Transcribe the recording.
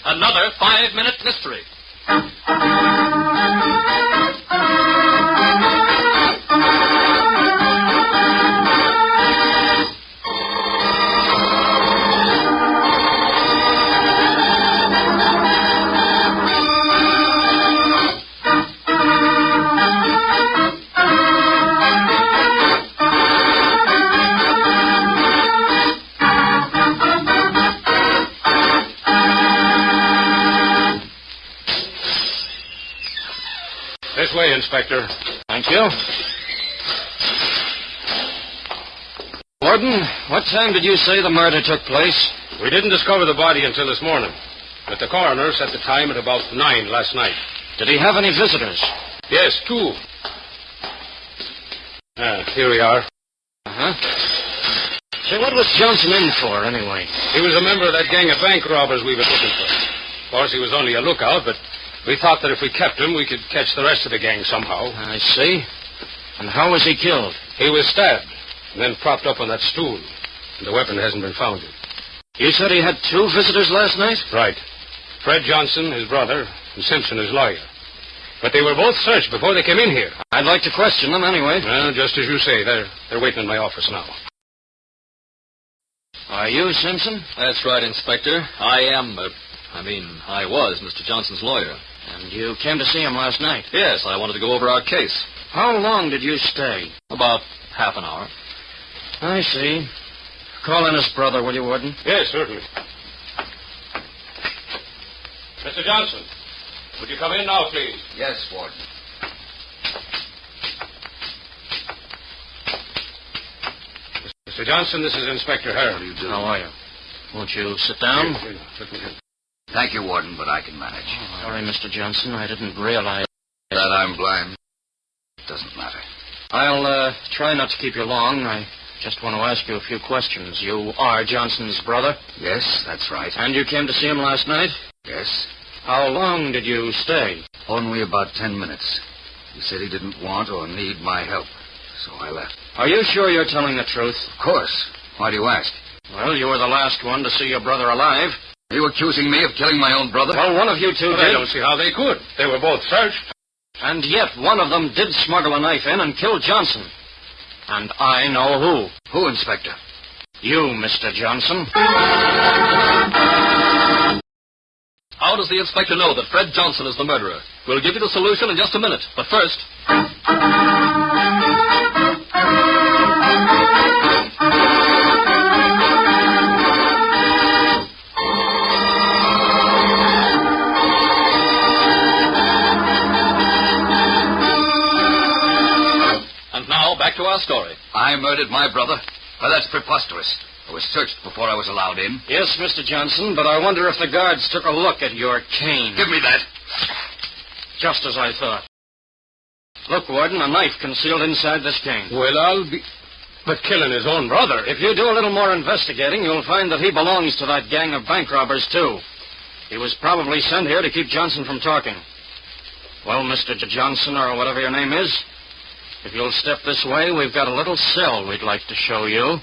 Another 5-minute mystery. This way, Inspector. Thank you. Warden, what time did you say the murder took place? We didn't discover the body until this morning, but the coroner set the time at about 9 last night. Did he have any visitors? Yes, 2. Here we are. Uh-huh. Say, what was Johnson in for, anyway? He was a member of that gang of bank robbers we were looking for. Of course, he was only a lookout, but we thought that if we kept him, we could catch the rest of the gang somehow. I see. And how was he killed? He was stabbed, and then propped up on that stool. And the weapon hasn't been found yet. You said he had 2 visitors last night? Right. Fred Johnson, his brother, and Simpson, his lawyer. But they were both searched before they came in here. I'd like to question them anyway. Well, just as you say. They're waiting in my office now. Are you Simpson? That's right, Inspector. I was Mr. Johnson's lawyer. And you came to see him last night? Yes, I wanted to go over our case. How long did you stay? About half an hour. I see. Call in his brother, will you, Warden? Yes, certainly. Mr. Johnson, would you come in now, please? Yes, Warden. Mr. Johnson, this is Inspector Harris. How do you do? How are you? Won't you sit down? Thank you, Warden, but I can manage. Oh, sorry, Mr. Johnson. I didn't realize that I'm blind. It doesn't matter. I'll try not to keep you long. I just want to ask you a few questions. You are Johnson's brother? Yes, that's right. And you came to see him last night? Yes. How long did you stay? Only about 10 minutes. He said he didn't want or need my help, so I left. Are you sure you're telling the truth? Of course. Why do you ask? Well, you were the last one to see your brother alive. Are you accusing me of killing my own brother? Well, one of you two But did. I don't see how they could. They were both searched. And yet one of them did smuggle a knife in and kill Johnson. And I know who. Who, Inspector? You, Mr. Johnson. How does the inspector know that Fred Johnson is the murderer? We'll give you the solution in just a minute. But first... And now, back to our story. I murdered my brother? Well, that's preposterous. I was searched before I was allowed in. Yes, Mr. Johnson, but I wonder if the guards took a look at your cane. Give me that. Just as I thought. Look, Warden, a knife concealed inside this cane. Well, I'll be... But killing his own brother. If you do a little more investigating, you'll find that he belongs to that gang of bank robbers, too. He was probably sent here to keep Johnson from talking. Well, Mr. Johnson, or whatever your name is, if you'll step this way, we've got a little cell we'd like to show you.